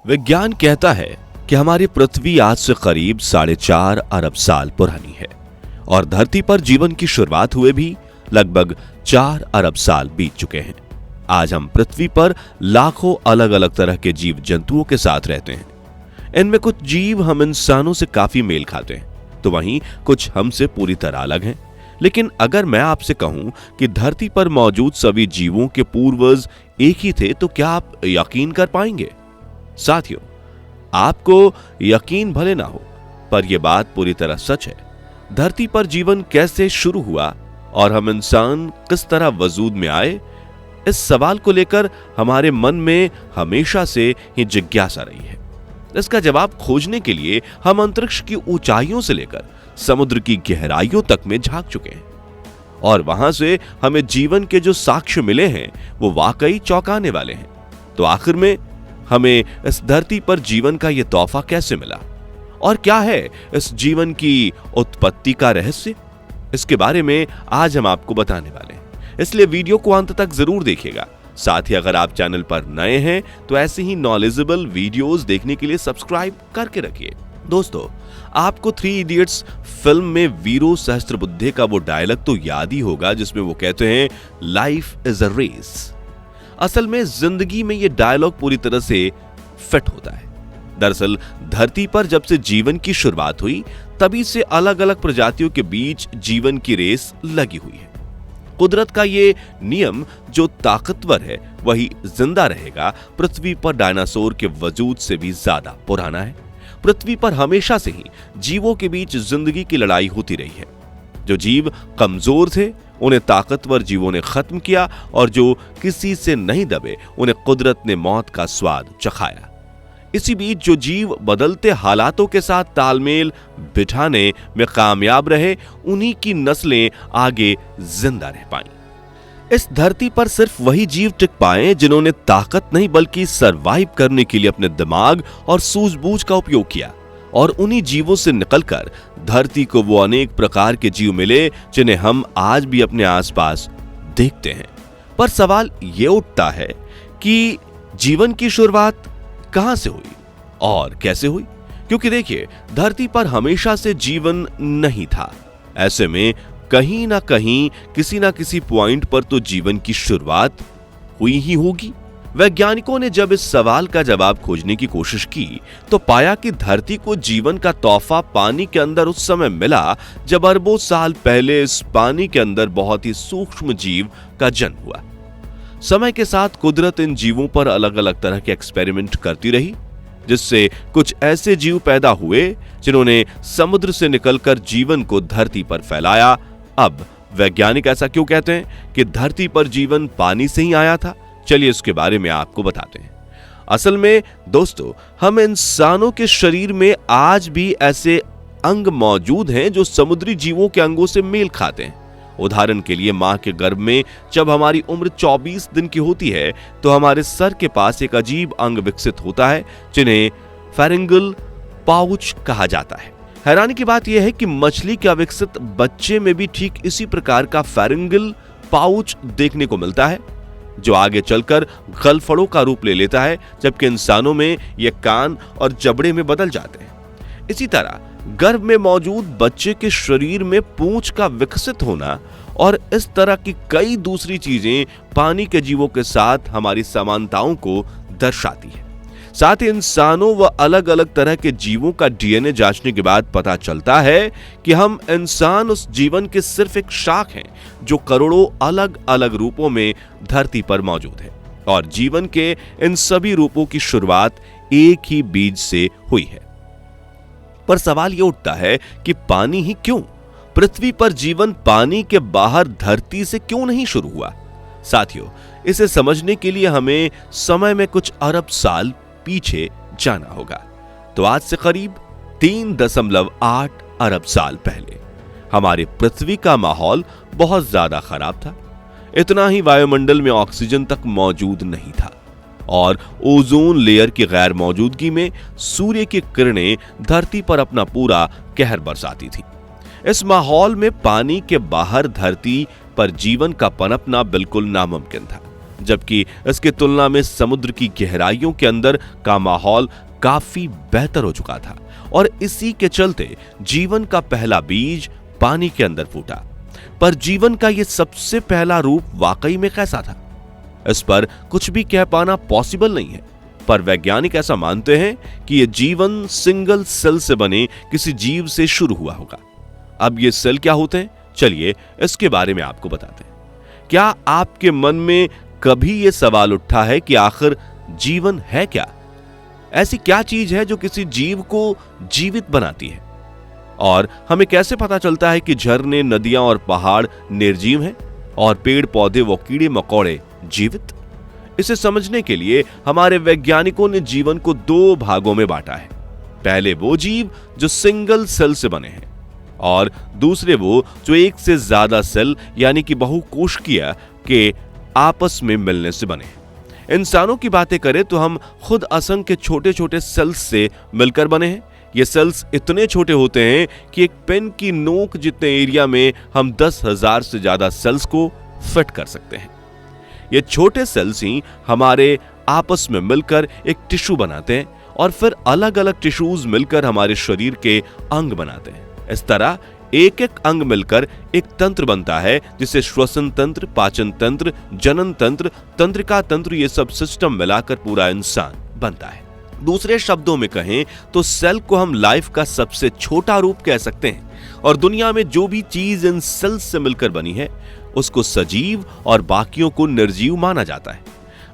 विज्ञान कहता है कि हमारी पृथ्वी आज से करीब 4.5 अरब साल पुरानी है और धरती पर जीवन की शुरुआत हुए भी लगभग 4 अरब साल बीत चुके हैं। आज हम पृथ्वी पर लाखों अलग अलग तरह के जीव जंतुओं के साथ रहते हैं। इनमें कुछ जीव हम इंसानों से काफी मेल खाते हैं, तो वहीं कुछ हमसे पूरी तरह अलग हैं। लेकिन अगर मैं आपसे कहूं कि धरती पर मौजूद सभी जीवों के पूर्वज एक ही थे, तो क्या आप यकीन कर पाएंगे? साथियों, आपको यकीन भले ना हो, पर यह बात पूरी तरह सच है। धरती पर जीवन कैसे शुरू हुआ और हम इंसान किस तरह वजूद में आए, इस सवाल को लेकर हमारे मन में हमेशा से ही जिज्ञासा रही है। इसका जवाब खोजने के लिए हम अंतरिक्ष की ऊंचाइयों से लेकर समुद्र की गहराइयों तक में झांक चुके हैं और वहां से हमें जीवन के जो साक्ष्य मिले हैं वो वाकई चौंकाने वाले हैं। तो आखिर में हमें इस धरती पर जीवन का यह तोहफा कैसे मिला और क्या है इस जीवन की उत्पत्ति का रहस्य, इसके बारे में आज हम आपको बताने वाले हैं। इसलिए वीडियो को अंत तक जरूर देखिएगा। साथ ही अगर आप चैनल पर नए हैं तो ऐसे ही नॉलेजेबल वीडियोस देखने के लिए सब्सक्राइब करके रखिए। दोस्तों, आपको 3 इडियट्स फिल्म में वीरो सहस्त्रबुद्धे का वो डायलॉग तो याद ही होगा जिसमें वो कहते हैं, लाइफ इज अ रेस। असल में जिंदगी में ये डायलॉग पूरी तरह से फिट होता है। दरअसल धरती पर जब से जीवन की शुरुआत हुई तभी से अलग अलग प्रजातियों के बीच जीवन की रेस लगी हुई है। कुदरत का ये नियम जो ताकतवर है वही जिंदा रहेगा, पृथ्वी पर डायनासोर के वजूद से भी ज्यादा पुराना है। पृथ्वी पर हमेशा से ही जीवों के बीच जिंदगी की लड़ाई होती रही है। जो जीव कमजोर थे उन्हें ताकतवर जीवों ने खत्म किया और जो किसी से नहीं दबे उन्हें कुदरत ने मौत का स्वाद चखाया। इसी बीच जो जीव बदलते हालातों के साथ तालमेल बिठाने में कामयाब रहे, उन्हीं की नस्लें आगे जिंदा रह पाईं। इस धरती पर सिर्फ वही जीव टिक पाए जिन्होंने ताकत नहीं बल्कि सरवाइव करने के लिए अपने दिमाग और सूझबूझ का उपयोग किया, और उन्हीं जीवों से निकलकर धरती को वो अनेक प्रकार के जीव मिले जिन्हें हम आज भी अपने आसपास देखते हैं। पर सवाल ये उठता है कि जीवन की शुरुआत कहां से हुई और कैसे हुई? क्योंकि देखिए, धरती पर हमेशा से जीवन नहीं था। ऐसे में कहीं ना कहीं किसी ना किसी पॉइंट पर तो जीवन की शुरुआत हुई ही होगी। वैज्ञानिकों ने जब इस सवाल का जवाब खोजने की कोशिश की तो पाया कि धरती को जीवन का तोहफा पानी के अंदर उस समय मिला जब अरबों साल पहले इस पानी के अंदर बहुत ही सूक्ष्म जीव का जन्म हुआ। समय के साथ कुदरत इन जीवों पर अलग अलग तरह के एक्सपेरिमेंट करती रही, जिससे कुछ ऐसे जीव पैदा हुए जिन्होंने समुद्र से निकलकर जीवन को धरती पर फैलाया। अब वैज्ञानिक ऐसा क्यों कहते हैं कि धरती पर जीवन पानी से ही आया था? चलिए इसके बारे में आपको बताते हैं। असल में दोस्तों, हम इंसानों के शरीर में आज भी ऐसे अंग मौजूद हैं जो समुद्री जीवों के अंगों से मेल खाते हैं। उदाहरण के लिए, मां के गर्भ में जब हमारी उम्र 24 दिन की होती है तो हमारे सर के पास एक अजीब अंग विकसित होता है जिन्हें फेरिंगल पाउच कहा जाता है। हैरानी की बात यह है कि मछली के अविकसित बच्चे में भी ठीक इसी प्रकार का फेरिंगल पाउच देखने को मिलता है, जो आगे चलकर गलफड़ों का रूप ले लेता है, जबकि इंसानों में यह कान और जबड़े में बदल जाते हैं। इसी तरह गर्भ में मौजूद बच्चे के शरीर में पूंछ का विकसित होना और इस तरह की कई दूसरी चीजें पानी के जीवों के साथ हमारी समानताओं को दर्शाती है। साथ ही इंसानों व अलग अलग तरह के जीवों का डीएनए जांचने के बाद पता चलता है कि हम इंसान उस जीवन के सिर्फ एक शाख हैं जो करोड़ों अलग अलग रूपों में धरती पर मौजूद है, और जीवन के इन सभी रूपों की शुरुआत एक ही बीज से हुई है। पर सवाल यह उठता है कि पानी ही क्यों? पृथ्वी पर जीवन पानी के बाहर धरती से क्यों नहीं शुरू हुआ? साथियों, इसे समझने के लिए हमें समय में कुछ अरब साल पीछे जाना होगा। तो आज से करीब 3.8 अरब साल पहले हमारे पृथ्वी का माहौल बहुत ज्यादा खराब था। इतना ही वायुमंडल में ऑक्सीजन तक मौजूद नहीं था और ओजोन लेयर की गैर मौजूदगी में सूर्य की किरणें धरती पर अपना पूरा कहर बरसाती थी। इस माहौल में पानी के बाहर धरती पर जीवन का पनपना बिल्कुल नामुमकिन था। जबकि इसके तुलना में समुद्र की गहराइयों के अंदर का माहौल काफी बेहतर हो चुका था और इसी के चलते जीवन का पहला बीज पानी के अंदर फूटा। पर जीवन का यह सबसे पहला रूप वाकई में कैसा था, इस पर कुछ भी कह पाना पॉसिबल नहीं है। पर वैज्ञानिक ऐसा मानते हैं कि यह जीवन सिंगल सेल से बने किसी जीव से शुरू हुआ होगा। अब ये सेल क्या होते हैं, चलिए इसके बारे में आपको बताते हैं। क्या आपके मन में कभी यह सवाल उठा है कि आखिर जीवन है क्या? ऐसी क्या चीज है जो किसी जीव को जीवित बनाती है? और हमें कैसे पता चलता है कि झरने, नदियां और पहाड़ निर्जीव हैं और पेड़ पौधे व कीड़े मकोड़े जीवित? इसे समझने के लिए हमारे वैज्ञानिकों ने जीवन को दो भागों में बांटा है। पहले वो जीव जो सिंगल सेल से बने हैं और दूसरे वो जो एक से ज्यादा सेल यानी कि बहुकोशिकीय के आपस में मिलने से बने हैं। इंसानों की बातें करें तो हम खुद असंख्य छोटे छोटे सेल्स से मिलकर बने हैं। ये सेल्स इतने छोटे होते हैं कि एक पेन की नोक जितने एरिया में हम 10,000 से ज्यादा सेल्स को फिट कर सकते हैं। ये छोटे सेल्स ही हमारे आपस में मिलकर एक टिश्यू बनाते हैं और फिर अलग अलग टिश्यूज मिलकर हमारे शरीर के अंग बनाते हैं। इस तरह एक एक अंग मिलकर एक तंत्र बनता है, जिसे श्वसन तंत्र, पाचन तंत्र, जनन तंत्र, तंत्रिका तंत्र, ये सब सिस्टम मिलाकर पूरा इंसान बनता है। दूसरे शब्दों में कहें तो सेल को हम लाइफ का सबसे छोटा रूप कह सकते हैं और दुनिया में जो भी चीज इन सेल्स से मिलकर बनी है उसको सजीव और बाकियों को निर्जीव माना जाता है।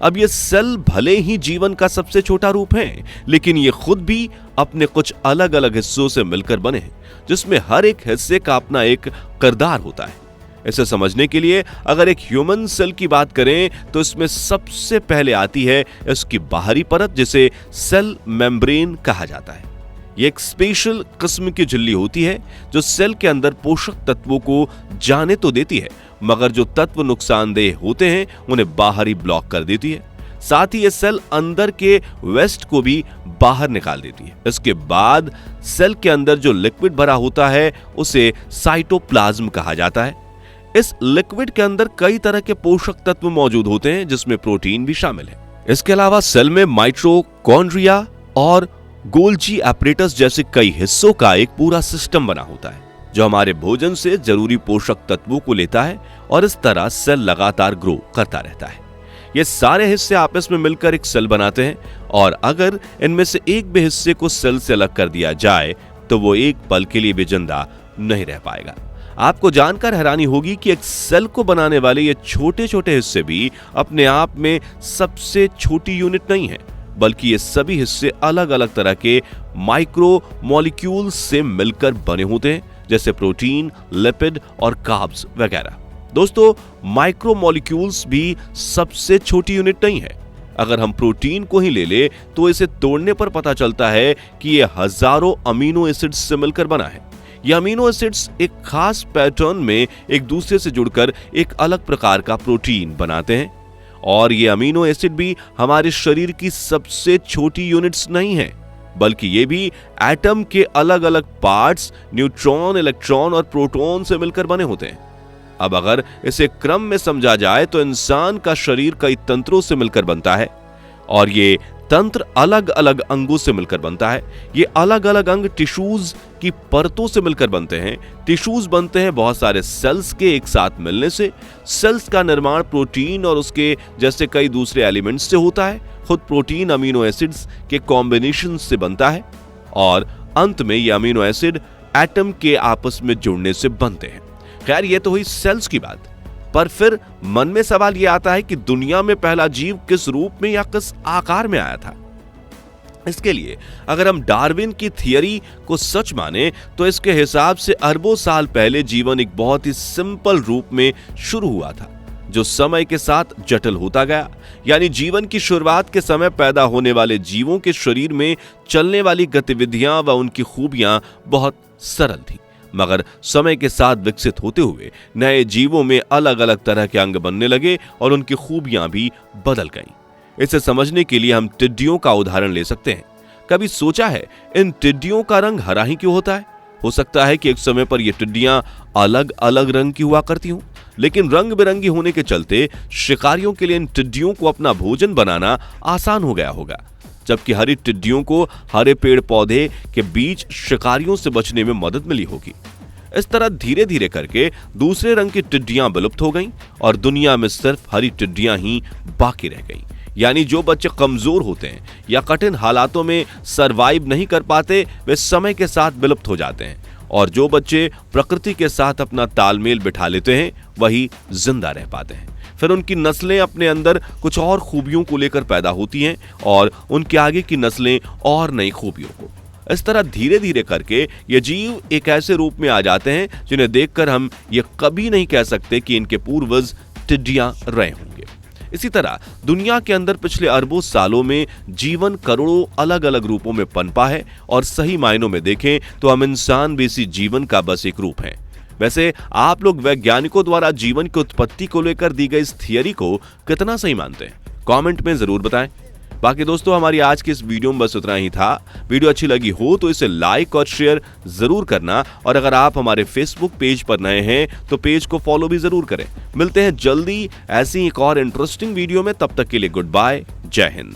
अब ये सेल भले ही जीवन का सबसे छोटा रूप है, लेकिन ये खुद भी अपने कुछ अलग अलग हिस्सों से मिलकर बने हैं, जिसमें हर एक हिस्से का अपना एक किरदार होता है। इसे समझने के लिए अगर एक ह्यूमन सेल की बात करें तो इसमें सबसे पहले आती है इसकी बाहरी परत, जिसे सेल मेम्ब्रेन कहा जाता है। यह एक स्पेशल किस्म की झिल्ली होती है जो सेल के अंदर पोषक तत्वों को जाने तो देती है, मगर जो तत्व नुकसानदेह होते हैं उन्हें बाहर ही ब्लॉक कर देती है। साथ ही ये सेल अंदर के वेस्ट को भी बाहर निकाल देती है। इसके बाद सेल के अंदर जो लिक्विड भरा होता है उसे साइटोप्लाज्म कहा जाता है। इस लिक्विड के अंदर कई तरह के पोषक तत्व मौजूद होते हैं, जिसमें प्रोटीन भी शामिल है। इसके अलावा सेल में माइटोकॉन्ड्रिया और गोल्जी एपरेटस जैसे कई हिस्सों का एक पूरा सिस्टम बना होता है, जो हमारे भोजन से जरूरी पोषक तत्वों को लेता है और इस तरह सेल लगातार ग्रो करता रहता है। ये सारे हिस्से आपस में मिलकर एक सेल बनाते हैं और अगर इनमें से एक भी हिस्से को सेल से अलग कर दिया जाए तो वो एक पल के लिए भी जिंदा नहीं रह पाएगा। आपको जानकर हैरानी होगी कि एक सेल को बनाने वाले ये छोटे छोटे हिस्से भी अपने आप में सबसे छोटी यूनिट नहीं है, बल्कि ये सभी हिस्से अलग अलग तरह के माइक्रो मॉलिक्यूल्स से मिलकर बने होते हैं, जैसे प्रोटीन, लिपिड और कार्ब्स वगैरह। दोस्तों, माइक्रो मॉलिक्यूल्स भी सबसे छोटी यूनिट नहीं है। अगर हम प्रोटीन को ही ले ले तो इसे तोड़ने पर पता चलता है कि यह हजारों अमीनो एसिड्स से मिलकर बना है। ये अमीनो एसिड्स एक खास पैटर्न में एक दूसरे से जुड़कर एक अलग प्रकार का प्रोटीन बनाते हैं और ये अमीनो एसिड भी हमारे शरीर की सबसे छोटी यूनिट्स नहीं है, बल्कि ये भी एटम के अलग अलग पार्ट्स, न्यूट्रॉन, इलेक्ट्रॉन और प्रोटॉन से मिलकर बने होते हैं। अब अगर इसे क्रम में समझा जाए तो इंसान का शरीर कई तंत्रों से मिलकर बनता है और ये तंत्र अलग अलग अंगों से मिलकर बनता है। ये अलग अलग अंग टिश्यूज की परतों से मिलकर बनते हैं। टिश्यूज बनते हैं बहुत सारे सेल्स के एक साथ मिलने से। सेल्स का निर्माण प्रोटीन और उसके जैसे कई दूसरे एलिमेंट्स से होता है। खुद प्रोटीन अमीनो एसिड्स के कॉम्बिनेशन से बनता है और अंत में ये अमीनो एसिड एटम के आपस में जुड़ने से बनते हैं। खैर, ये तो हुई सेल्स की बात, पर फिर मन में सवाल यह आता है कि दुनिया में पहला जीव किस रूप में या किस आकार में आया था। इसके लिए अगर हम डार्विन की थियरी को सच माने तो इसके हिसाब से अरबों साल पहले जीवन एक बहुत ही सिंपल रूप में शुरू हुआ था, जो समय के साथ जटिल होता गया। यानी जीवन की शुरुआत के समय पैदा होने वाले जीवों के शरीर में चलने वाली गतिविधियां व उनकी खूबियां बहुत सरल थी, मगर समय के साथ विकसित होते हुए नए जीवों में अलग अलग तरह के अंग बनने लगे और उनकी खूबियां भी बदल गईं। इसे समझने के लिए हम टिड्डियों का उदाहरण ले सकते हैं। कभी सोचा है इन टिड्डियों का रंग हरा ही क्यों होता है? हो सकता है कि एक समय पर ये टिड्डियां अलग अलग रंग की हुआ करती हूं, लेकिन रंग बिरंगी होने के चलते शिकारियों के लिए इन टिड्डियों को अपना भोजन बनाना आसान हो गया होगा, जबकि हरी टिड्डियों को हरे पेड़ पौधे के बीच शिकारियों से बचने में मदद मिली होगी। इस तरह धीरे धीरे करके दूसरे रंग की टिड्डियां विलुप्त हो गईं और दुनिया में सिर्फ हरी टिड्डियां ही बाकी रह गईं। यानी जो बच्चे कमजोर होते हैं या कठिन हालातों में सरवाइव नहीं कर पाते, वे समय के साथ विलुप्त हो जाते हैं, और जो बच्चे प्रकृति के साथ अपना तालमेल बिठा लेते हैं वही जिंदा रह पाते हैं। फिर उनकी नस्लें अपने अंदर कुछ और खूबियों को लेकर पैदा होती हैं और उनके आगे की नस्लें और नई खूबियों को। इस तरह धीरे धीरे करके ये जीव एक ऐसे रूप में आ जाते हैं जिन्हें देखकर हम ये कभी नहीं कह सकते कि इनके पूर्वज टिड्डियां रहे होंगे। इसी तरह दुनिया के अंदर पिछले अरबों सालों में जीवन करोड़ों अलग अलग रूपों में पनपा है, और सही मायनों में देखें तो हम इंसान भी इसी जीवन का बस एक रूप हैं। वैसे आप लोग वैज्ञानिकों द्वारा जीवन की उत्पत्ति को लेकर दी गई इस थियरी को कितना सही मानते हैं? कमेंट में जरूर बताएं। बाकी दोस्तों, हमारी आज की इस वीडियो में बस उतना ही था। वीडियो अच्छी लगी हो तो इसे लाइक और शेयर जरूर करना, और अगर आप हमारे फेसबुक पेज पर नए हैं तो पेज को फॉलो भी जरूर करें। मिलते हैं जल्दी ऐसी एक और इंटरेस्टिंग वीडियो में, तब तक के लिए गुड बाय, जय हिंद।